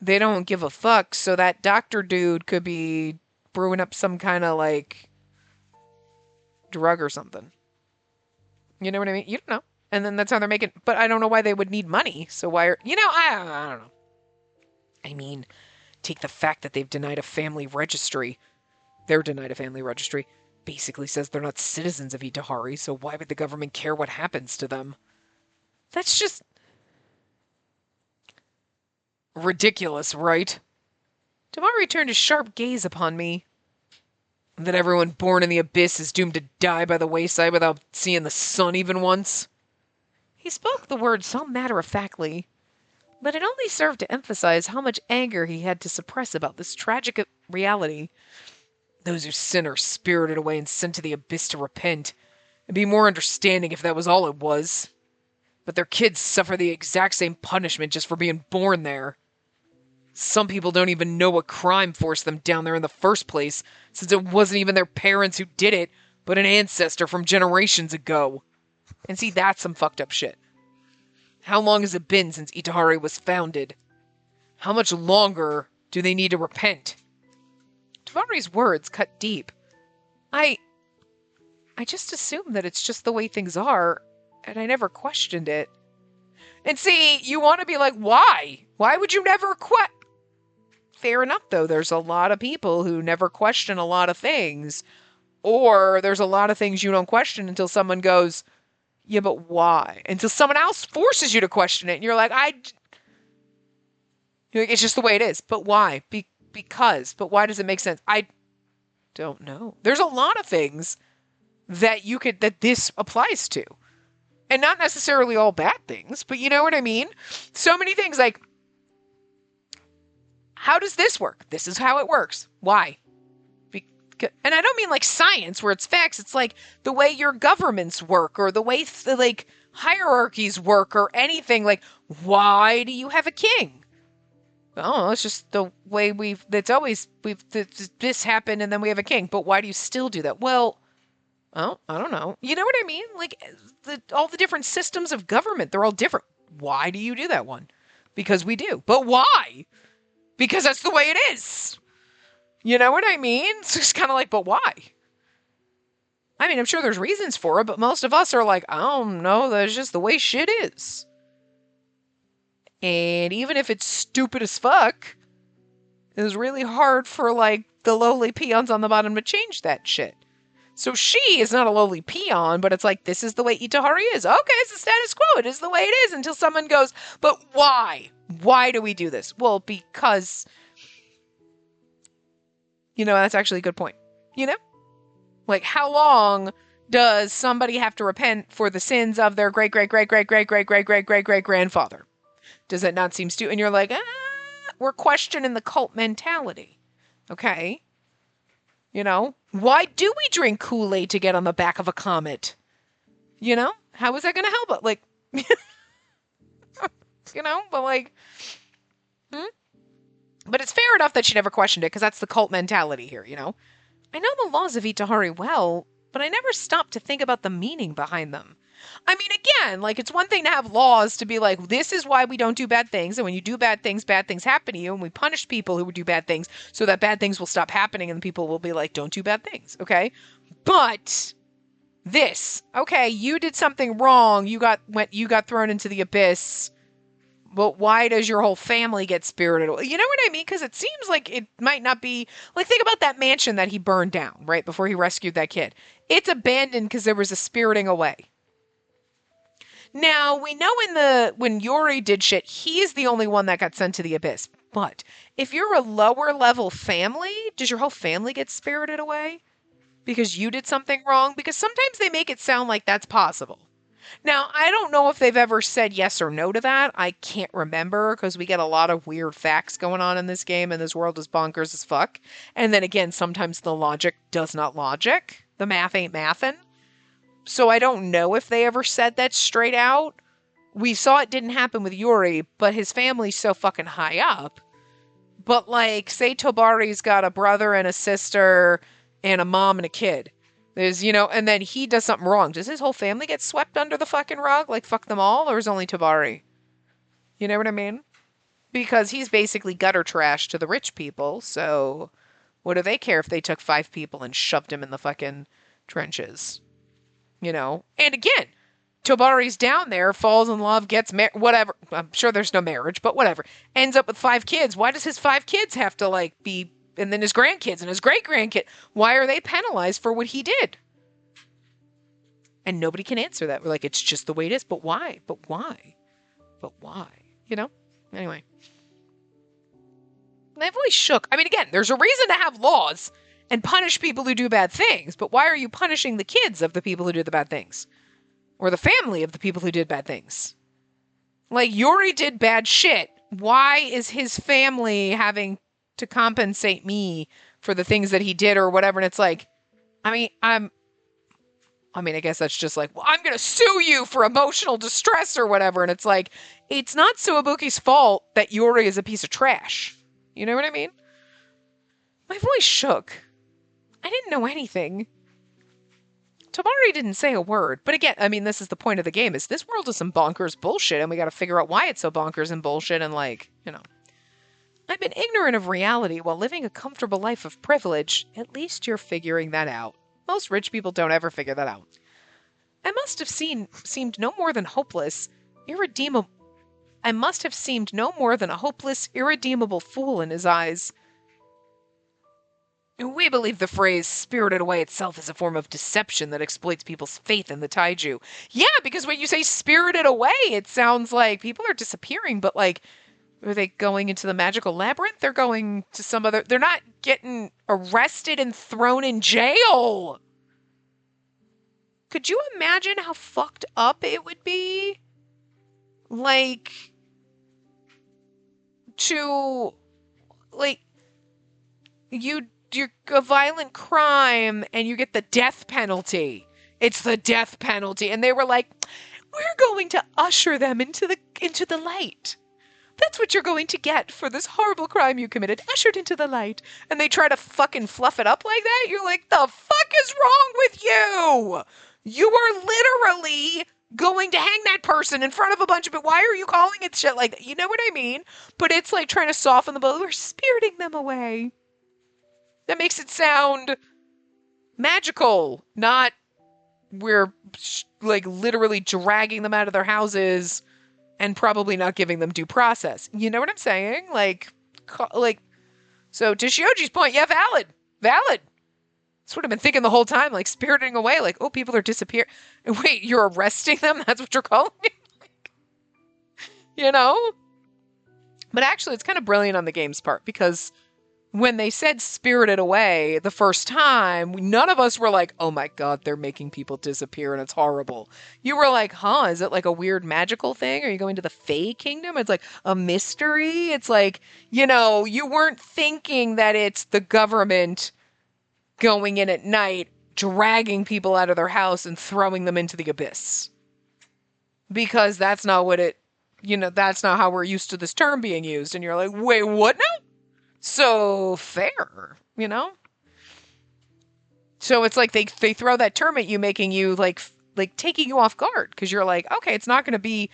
they don't give a fuck, so that doctor dude could be brewing up some kind of like drug or something. You know what I mean? You don't know. And then that's how they're making, but I don't know why they would need money. So why are, I don't know. I mean, take the fact that they've denied a family registry. They're denied a family registry. Basically says they're not citizens of Itehari, so why would the government care what happens to them? That's just ridiculous, right? Tamari turned his sharp gaze upon me. That everyone born in the abyss is doomed to die by the wayside without seeing the sun even once. He spoke the words so matter-of-factly, but it only served to emphasize how much anger he had to suppress about this tragic reality. Those who sin are spirited away and sent to the abyss to repent. It'd be more understanding if that was all it was. But their kids suffer the exact same punishment just for being born there. Some people don't even know what crime forced them down there in the first place, since it wasn't even their parents who did it, but an ancestor from generations ago. And see, that's some fucked up shit. How long has it been since Itehari was founded? How much longer do they need to repent? Tamari's words cut deep. I just assume that it's just the way things are, and I never questioned it. And see, you want to be like, why? Why would you never Fair enough, though. There's a lot of people who never question a lot of things. Or there's a lot of things you don't question until someone goes, yeah, but why? Until someone else forces you to question it. And you're like, it's just the way it is. But why? Because. But why does it make sense? I don't know. There's a lot of things that this applies to. And not necessarily all bad things, but you know what I mean? So many things like, how does this work? This is how it works. Why? And I don't mean like science where it's facts. It's like the way your governments work or the way like hierarchies work or anything. Like, why do you have a king? Oh, it's just the way this happened and then we have a king. But why do you still do that? Well, I don't know. You know what I mean? Like all the different systems of government, they're all different. Why do you do that one? Because we do. But why? Because that's the way it is. You know what I mean? It's just kind of like, but why? I mean, I'm sure there's reasons for it, but most of us are like, I don't know, that's just the way shit is. And even if it's stupid as fuck, it's really hard for, like, the lowly peons on the bottom to change that shit. So she is not a lowly peon, but it's like, this is the way Itehari is. Okay, it's the status quo. It is the way it is until someone goes, but why? Why do we do this? Well, because, that's actually a good point. Like, how long does somebody have to repent for the sins of their great-great-great-great-great-great-great-great-great-grandfather? Does that not seem to? And you're like, we're questioning the cult mentality. Okay? Why do we drink Kool-Aid to get on the back of a comet? How is that going to help it? Like, but like, But it's fair enough that she never questioned it, because that's the cult mentality here, I know the laws of Itehari well, but I never stopped to think about the meaning behind them. I mean, again, like, it's one thing to have laws to be like, this is why we don't do bad things, and when you do bad things happen to you, and we punish people who would do bad things so that bad things will stop happening, and people will be like, don't do bad things, okay? But this, okay, you did something wrong, you got thrown into the abyss, but why does your whole family get spirited away? You know what I mean? Because it seems like it might not be... Like, think about that mansion that he burned down, right, before he rescued that kid. It's abandoned because there was a spiriting away. Now, we know when Yuri did shit, he's the only one that got sent to the abyss. But if you're a lower level family, does your whole family get spirited away? Because you did something wrong? Because sometimes they make it sound like that's possible. Now, I don't know if they've ever said yes or no to that. I can't remember, because we get a lot of weird facts going on in this game, and this world is bonkers as fuck. And then again, sometimes the logic does not logic. The math ain't mathin'. So I don't know if they ever said that straight out. We saw it didn't happen with Yuri, but his family's so fucking high up. But like, say Tobari's got a brother and a sister and a mom and a kid. There's, and then he does something wrong. Does his whole family get swept under the fucking rug? Like, fuck them all? Or is only Tobari? You know what I mean? Because he's basically gutter trash to the rich people, so What do they care if they took 5 people and shoved them in the fucking trenches? You know? And again, Tobari's down there, falls in love, gets married, whatever. I'm sure there's no marriage, but whatever. Ends up with 5 kids. Why does his 5 kids have to, like, be, and then his grandkids and his great-grandkid, why are they penalized for what he did? And nobody can answer that. We're like, it's just the way it is. But why? But why? But why? You know? Anyway. My voice shook. I mean, again, there's a reason to have laws and punish people who do bad things. But why are you punishing the kids of the people who do the bad things? Or the family of the people who did bad things? Like, Yuri did bad shit. Why is his family having to compensate me for the things that he did or whatever? And it's like, I guess that's just like, well, I'm going to sue you for emotional distress or whatever. And it's like, it's not Suwabuki's fault that Yuri is a piece of trash. You know what I mean? My voice shook. I didn't know anything. Tabari didn't say a word. But again, I mean, this is the point of the game, is this world is some bonkers bullshit, and we got to figure out why it's so bonkers and bullshit, and like, you know. I've been ignorant of reality while living a comfortable life of privilege. At least you're figuring that out. Most rich people don't ever figure that out. I must have seemed no more than hopeless, irredeemable. I must have seemed no more than a hopeless, irredeemable fool in his eyes. We believe the phrase spirited away itself is a form of deception that exploits people's faith in the taiju. Yeah, because when you say spirited away, it sounds like people are disappearing, but like, are they going into the magical labyrinth? They're going to some other... They're not getting arrested and thrown in jail. Could you imagine how fucked up it would be? Like, to, like, you're a violent crime and you get the death penalty. It's the death penalty. And they were like, we're going to usher them into the light. That's what you're going to get for this horrible crime you committed, ushered into the light. And they try to fucking fluff it up like that. You're like, the fuck is wrong with you? You are literally going to hang that person in front of a bunch of people. Why are you calling it shit like that? You know what I mean? But it's like trying to soften the blow. We're spiriting them away. That makes it sound magical, not we're like literally dragging them out of their houses and probably not giving them due process. You know what I'm saying? Like, so to Shioji's point, yeah, valid. That's what I've been thinking the whole time, like spiriting away, like, oh, people are disappearing. Wait, you're arresting them? That's what you're calling it? You know? But actually, it's kind of brilliant on the game's part, because when they said spirited away the first time, none of us were like, oh my god, they're making people disappear and it's horrible. You were like, huh, is it like a weird magical thing? Are you going to the Fae Kingdom? It's like a mystery. It's like, you know, you weren't thinking that it's the government going in at night, dragging people out of their house and throwing them into the abyss. Because that's not what it, you know, that's not how we're used to this term being used. And you're like, wait, what now? So fair, you know? So it's like they throw that term at you, making you like taking you off guard, because you're like, okay, it's not going to be,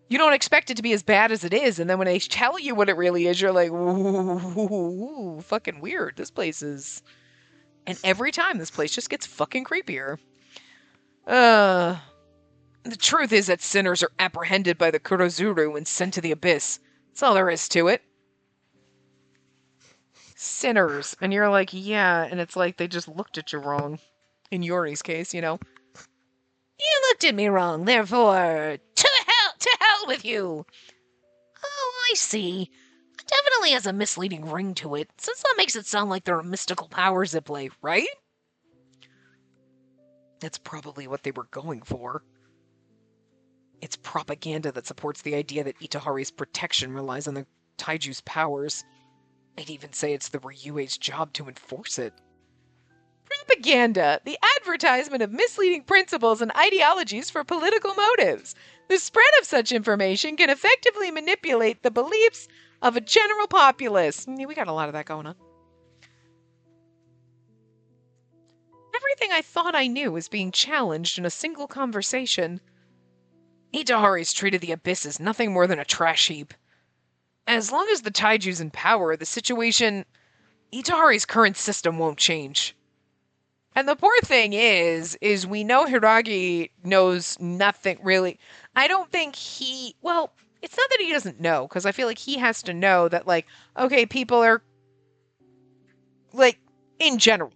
you don't expect it to be as bad as it is. And then when they tell you what it really is, you're like, ooh, fucking weird. This place is... And every time, this place just gets fucking creepier. The truth is that sinners are apprehended by the Kurozuru and sent to the abyss. That's all there is to it. Sinners. And you're like, yeah, and it's like they just looked at you wrong. In Yuri's case, you know. You looked at me wrong, therefore, to hell with you. Oh, I see. It definitely has a misleading ring to it, since that makes it sound like there are mystical powers at play, right? That's probably what they were going for. It's propaganda that supports the idea that Itehari's protection relies on the Taiju's powers. I'd even say it's the Ryuei's job to enforce it. Propaganda, the advertisement of misleading principles and ideologies for political motives. The spread of such information can effectively manipulate the beliefs of a general populace. We got a lot of that going on. Everything I thought I knew was being challenged in a single conversation. Itehari's treated the abyss as nothing more than a trash heap. As long as the Taiju's in power, the situation Itahari's current system won't change. And the poor thing is we know Hiragi knows nothing really. I don't think well, it's not that he doesn't know, because I feel like he has to know that, like, okay, people are, like, in general.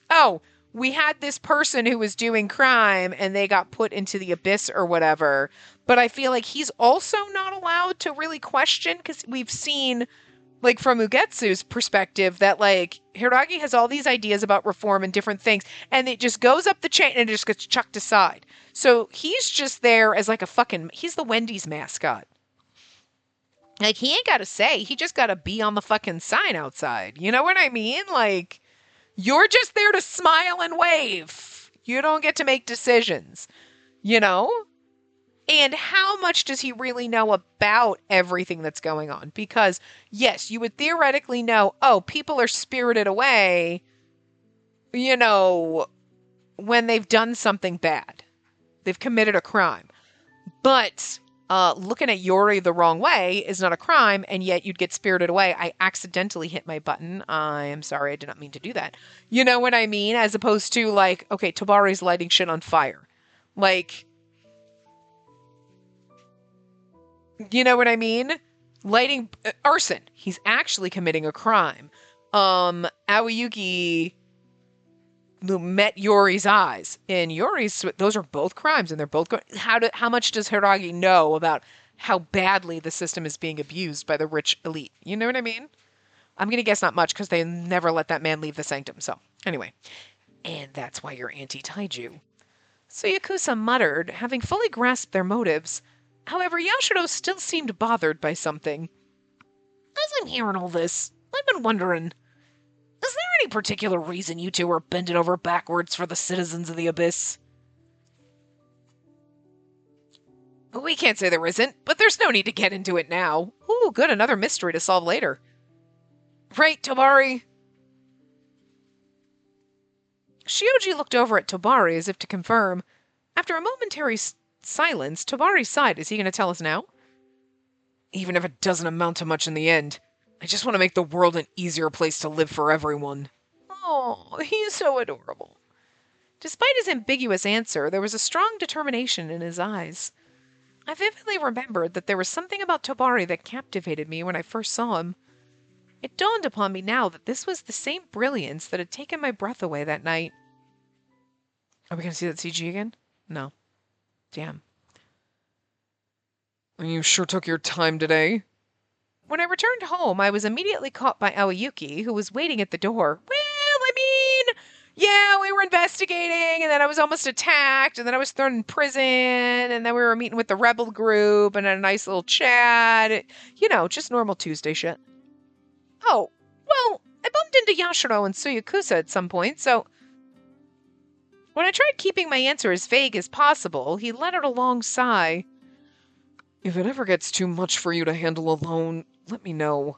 Oh, we had this person who was doing crime and they got put into the abyss or whatever. But I feel like he's also not allowed to really question, because we've seen, like, from Ugetsu's perspective, that, like, Hiragi has all these ideas about reform and different things, and it just goes up the chain and it just gets chucked aside. So he's just there as, like, he's the Wendy's mascot. Like, he ain't got to say, he just got to be on the fucking sign outside. You know what I mean? Like, you're just there to smile and wave. You don't get to make decisions, you know? And how much does he really know about everything that's going on? Because, yes, you would theoretically know, oh, people are spirited away, you know, when they've done something bad. They've committed a crime. But looking at Yori the wrong way is not a crime, and yet you'd get spirited away. I accidentally hit my button. I am sorry, I did not mean to do that. You know what I mean? As opposed to, like, okay, Tobari's lighting shit on fire. Like, you know what I mean? Lighting arson. He's actually committing a crime. Aoyuki met Yori's eyes, and Yori's, those are both crimes, and they're both going. How much does Hiragi know about how badly the system is being abused by the rich elite? You know what I mean? I'm gonna guess not much, because they never let that man leave the sanctum. So anyway, and that's why you're anti-taiju. So Yakuza muttered, having fully grasped their motives. However, Yashiro still seemed bothered by something. As I'm hearing all this, I've been wondering, is there any particular reason you two are bending over backwards for the citizens of the Abyss? We can't say there isn't, but there's no need to get into it now. Ooh, good, another mystery to solve later. Right, Tobari? Shioji looked over at Tobari as if to confirm. After a momentary silence, Tobari sighed. Is he going to tell us now? Even if it doesn't amount to much in the end, I just want to make the world an easier place to live for everyone. Oh, he's so adorable. Despite his ambiguous answer, there was a strong determination in his eyes. I vividly remembered that there was something about Tobari that captivated me when I first saw him. It dawned upon me now that this was the same brilliance that had taken my breath away that night. Are we going to see that CG again? No. Damn. You sure took your time today. When I returned home, I was immediately caught by Aoyuki, who was waiting at the door. Well, I mean, yeah, we were investigating, and then I was almost attacked, and then I was thrown in prison, and then we were meeting with the rebel group, and a nice little chat. You know, just normal Tuesday shit. Oh, well, I bumped into Yashiro and Suyakusa at some point, so when I tried keeping my answer as vague as possible, he let out a long sigh. If it ever gets too much for you to handle alone, let me know.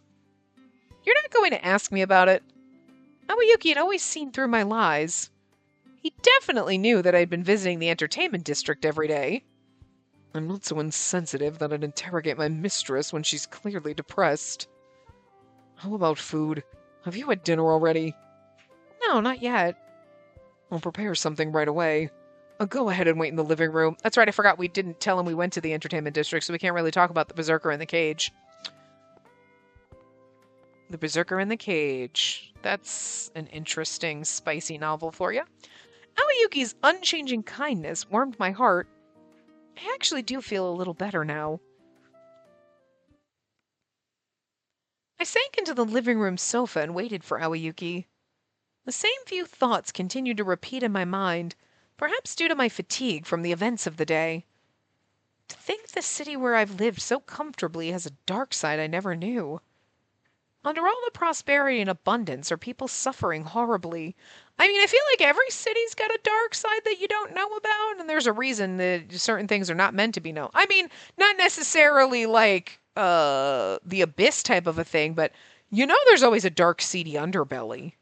You're not going to ask me about it? Aoyuki had always seen through my lies. He definitely knew that I'd been visiting the entertainment district every day. I'm not so insensitive that I'd interrogate my mistress when she's clearly depressed. How about food? Have you had dinner already? No, not yet. I'll prepare something right away. I'll go ahead and wait in the living room. That's right, I forgot we didn't tell him we went to the entertainment district, so we can't really talk about the berserker in the cage. The Berserker in the Cage. That's an interesting, spicy novel for you. Aoyuki's unchanging kindness warmed my heart. I actually do feel a little better now. I sank into the living room sofa and waited for Aoyuki. The same few thoughts continued to repeat in my mind, perhaps due to my fatigue from the events of the day. To think the city where I've lived so comfortably has a dark side I never knew. Under all the prosperity and abundance are people suffering horribly. I mean, I feel like every city's got a dark side that you don't know about, and there's a reason that certain things are not meant to be known. I mean, not necessarily like the Abyss type of a thing, but you know there's always a dark, seedy underbelly.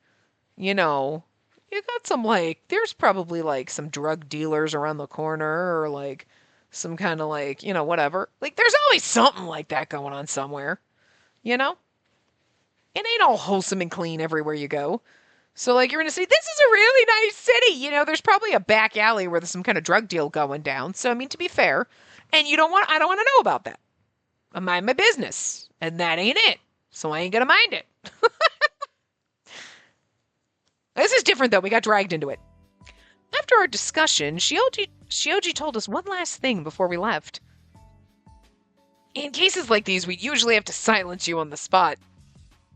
You know, you got some, like, there's probably, like, some drug dealers around the corner, or, like, some kind of, like, you know, whatever. Like, there's always something like that going on somewhere, you know? It ain't all wholesome and clean everywhere you go. So, like, you're going to see, this is a really nice city. You know, there's probably a back alley where there's some kind of drug deal going down. So, I mean, to be fair, and I don't want to know about that. I mind my business. And that ain't it. So I ain't going to mind it. This is different, though. We got dragged into it. After our discussion, Shioji told us one last thing before we left. In cases like these, we usually have to silence you on the spot.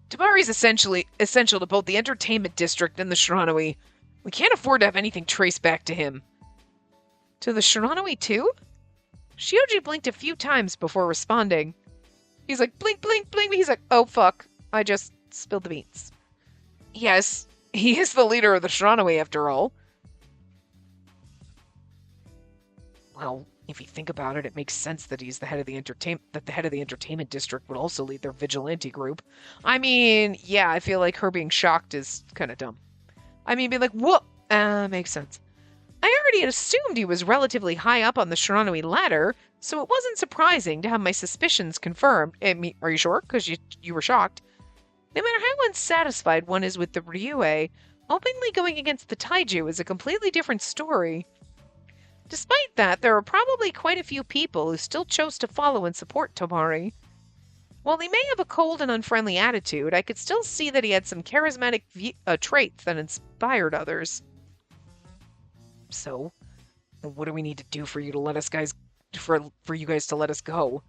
Tabari's essential to both the entertainment district and the Shiranui. We can't afford to have anything traced back to him. To the Shiranui too? Shioji blinked a few times before responding. He's like, blink, blink, blink. He's like, oh fuck, I just spilled the beans. Yes, he is the leader of the Shiranui after all. Well, if you think about it, it makes sense that he's the head of the entertainment district would also lead their vigilante group. I mean, yeah, I feel like her being shocked is kind of dumb. I mean, being like, what? Makes sense. I already had assumed he was relatively high up on the Shiranui ladder, so it wasn't surprising to have my suspicions confirmed. Are you sure? Because you were shocked. No matter how unsatisfied one is with the Ryue, openly going against the Taiju is a completely different story. Despite that, there are probably quite a few people who still chose to follow and support Tabari. While he may have a cold and unfriendly attitude, I could still see that he had some charismatic traits that inspired others. So, what do we need to do for you to let us for you guys to let us go?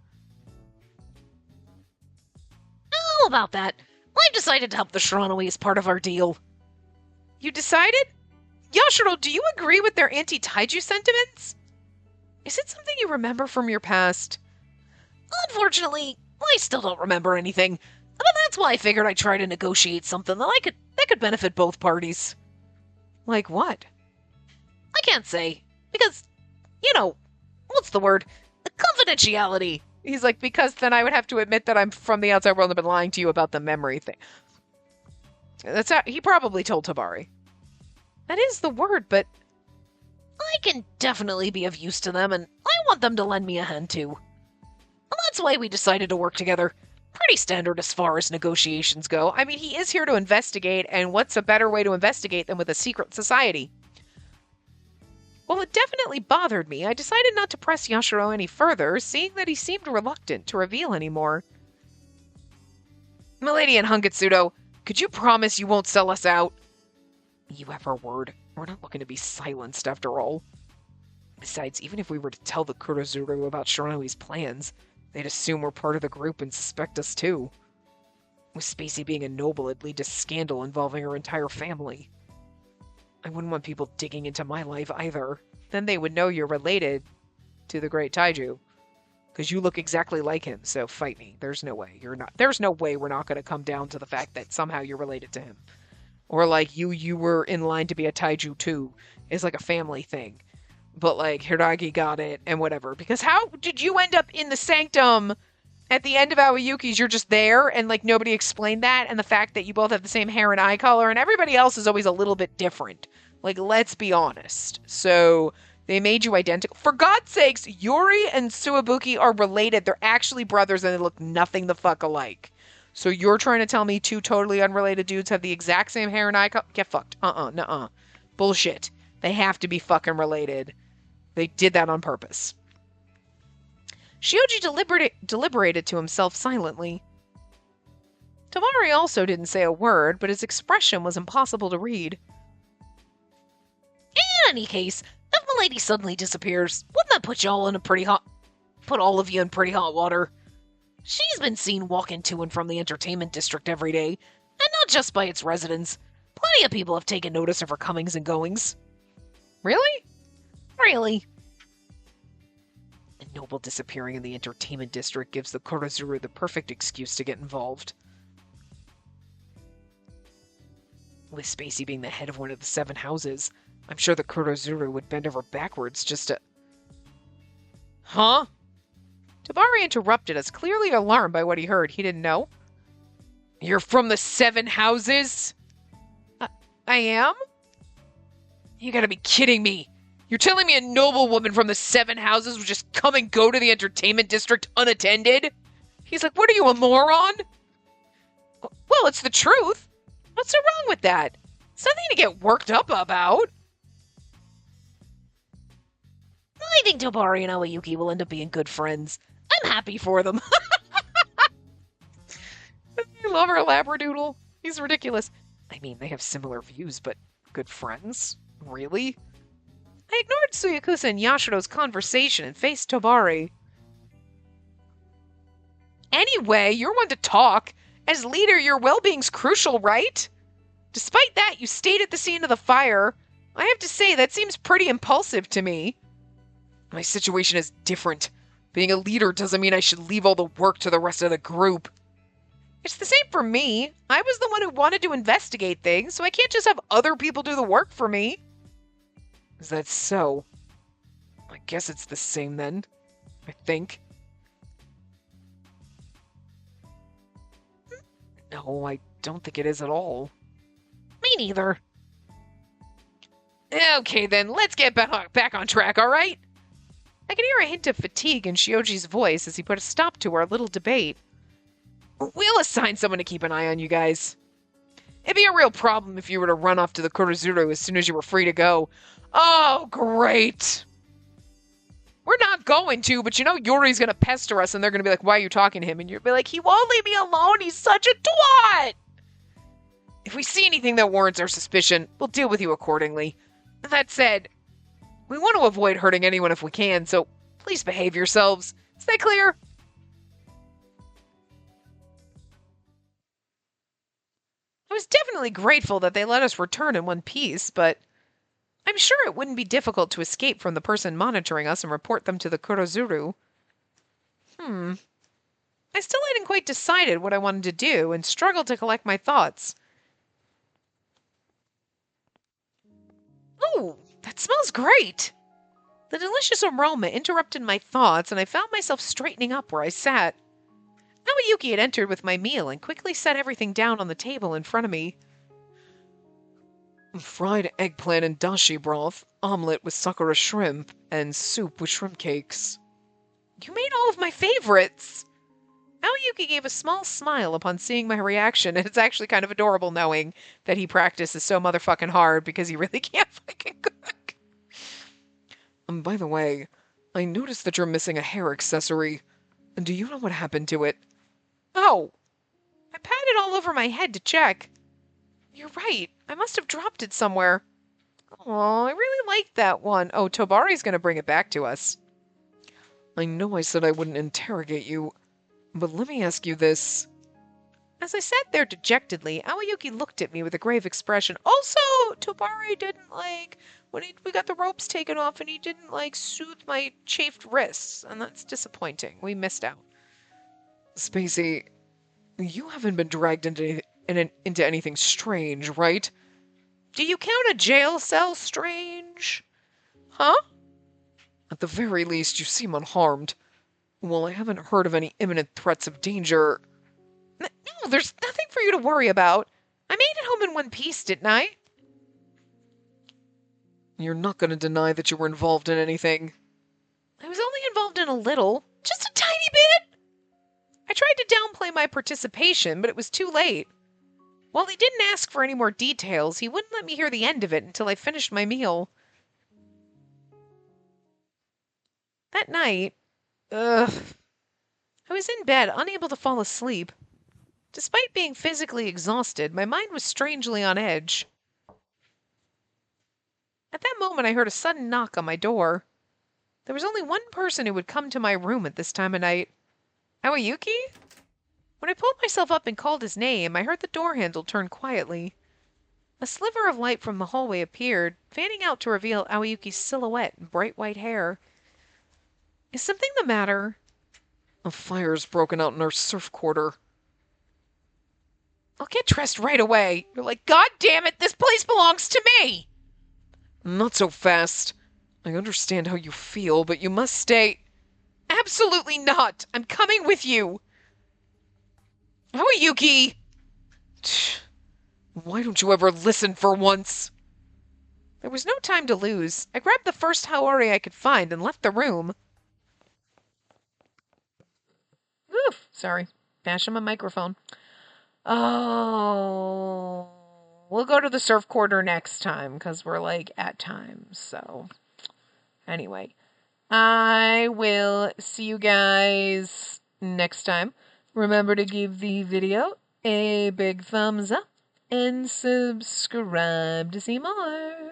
How about that? I've decided to help the Shiranui as part of our deal. You decided? Yashiro, do you agree with their anti-Taiju sentiments? Is it something you remember from your past? Unfortunately, I still don't remember anything. But that's why I figured I'd try to negotiate something that could benefit both parties. Like what? I can't say. Because, what's the word? Confidentiality. He's like, because then I would have to admit that I'm from the outside world and have been lying to you about the memory thing. That's how he probably told Tabari. That is the word, but I can definitely be of use to them, and I want them to lend me a hand too. And that's why we decided to work together. Pretty standard as far as negotiations go. I mean, he is here to investigate, and what's a better way to investigate than with a secret society? Well, it definitely bothered me. I decided not to press Yashiro any further, seeing that he seemed reluctant to reveal any more. Milady and Hungetsudo, could you promise you won't sell us out? You have our word. We're not looking to be silenced after all. Besides, even if we were to tell the Kurozuru about Shiranui's plans, they'd assume we're part of the group and suspect us too. With Spacey being a noble, it'd lead to scandal involving her entire family. I wouldn't want people digging into my life either. Then they would know you're related to the Great Taiju. Because you look exactly like him, so fight me. There's no way you're not. There's no way we're not going to come down to the fact that somehow you're related to him. Or like you were in line to be a Taiju too. It's like a family thing. But like Hiragi got it and whatever. Because how did you end up in the sanctum at the end of Aoyuki's? You're just there and like nobody explained that. And the fact that you both have the same hair and eye color and everybody else is always a little bit different. Like, let's be honest. So they made you identical. For God's sakes, Yuri and Suwabuki are related. They're actually brothers and they look nothing the fuck alike. So you're trying to tell me two totally unrelated dudes have the exact same hair and eye color? Get fucked. Nuh-uh. Bullshit. They have to be fucking related. They did that on purpose. Shioji deliberated to himself silently. Tamari also didn't say a word, but his expression was impossible to read. In any case, if Milady suddenly disappears, wouldn't that put all of you in pretty hot water? She's been seen walking to and from the entertainment district every day, and not just by its residents. Plenty of people have taken notice of her comings and goings. Really? Really. A noble disappearing in the entertainment district gives the Kurozuru the perfect excuse to get involved. With Spacey being the head of one of the 7 houses, I'm sure the Kurozuru would bend over backwards just to... Huh? Tabari interrupted us, clearly alarmed by what he heard. He didn't know. You're from the 7 houses? I am? You gotta be kidding me. You're telling me a noble woman from the 7 houses would just come and go to the entertainment district unattended? He's like, what are you, a moron? What Well, it's the truth. What's so wrong with that? It's nothing to get worked up about. I think Tobari and Aoyuki will end up being good friends. I'm happy for them. I love our Labradoodle. He's ridiculous. I mean, they have similar views, but good friends? Really? I ignored Suyakusa and Yashiro's conversation and faced Tobari. Anyway, you're one to talk. As leader, your well-being's crucial, right? Despite that, you stayed at the scene of the fire. I have to say, that seems pretty impulsive to me. My situation is different. Being a leader doesn't mean I should leave all the work to the rest of the group. It's the same for me. I was the one who wanted to investigate things, so I can't just have other people do the work for me. Is that so? I guess it's the same then. I think. No, I don't think it is at all. Me neither. Okay then, let's get back on track, alright? I could hear a hint of fatigue in Shioji's voice as he put a stop to our little debate. We'll assign someone to keep an eye on you guys. It'd be a real problem if you were to run off to the Kurozuru as soon as you were free to go. Oh, great! We're not going to, but you know Yuri's gonna pester us and they're gonna be like, why are you talking to him? And you'll be like, he won't leave me alone, he's such a twat! If we see anything that warrants our suspicion, we'll deal with you accordingly. That said, we want to avoid hurting anyone if we can, so please behave yourselves. Is that clear? I was definitely grateful that they let us return in one piece, but I'm sure it wouldn't be difficult to escape from the person monitoring us and report them to the Kurozuru. I still hadn't quite decided what I wanted to do and struggled to collect my thoughts. Oh, that smells great! The delicious aroma interrupted my thoughts, and I found myself straightening up where I sat. Aoyuki had entered with my meal and quickly set everything down on the table in front of me. Fried eggplant and dashi broth, omelet with sakura shrimp, and soup with shrimp cakes. You made all of my favorites! Aoyuki gave a small smile upon seeing my reaction, and it's actually kind of adorable knowing that he practices so motherfucking hard because he really can't fucking cook. By the way, I noticed that you're missing a hair accessory. Do you know what happened to it? Oh, I patted all over my head to check. You're right, I must have dropped it somewhere. Oh, I really liked that one. Oh, Tobari's gonna bring it back to us. I know I said I wouldn't interrogate you, but let me ask you this. As I sat there dejectedly, Aoyuki looked at me with a grave expression. Also, Tobari didn't when we got the ropes taken off and he didn't soothe my chafed wrists, and that's disappointing. We missed out. Spacey, you haven't been dragged into anything strange, right? Do you count a jail cell strange? Huh? At the very least, you seem unharmed. Well, I haven't heard of any imminent threats of danger. No, there's nothing for you to worry about. I made it home in one piece, didn't I? You're not going to deny that you were involved in anything. I was only involved in a little. Just a tiny bit. I tried to downplay my participation, but it was too late. While he didn't ask for any more details, he wouldn't let me hear the end of it until I finished my meal. That night, I was in bed, unable to fall asleep. Despite being physically exhausted, my mind was strangely on edge. At that moment, I heard a sudden knock on my door. There was only one person who would come to my room at this time of night. Aoyuki? When I pulled myself up and called his name, I heard the door handle turn quietly. A sliver of light from the hallway appeared, fanning out to reveal Aoyuki's silhouette and bright white hair. Is something the matter? A fire's broken out in our surf quarter. I'll get dressed right away. You're like, God damn it, this place belongs to me! Not so fast. I understand how you feel, but you must stay. Absolutely not! I'm coming with you! Aoyuki! Why don't you ever listen for once? There was no time to lose. I grabbed the first Haori I could find and left the room. Oof, sorry. Bash on my microphone. Oh, we'll go to the surf quarter next time because we're like at time. So, anyway, I will see you guys next time. Remember to give the video a big thumbs up and subscribe to see more.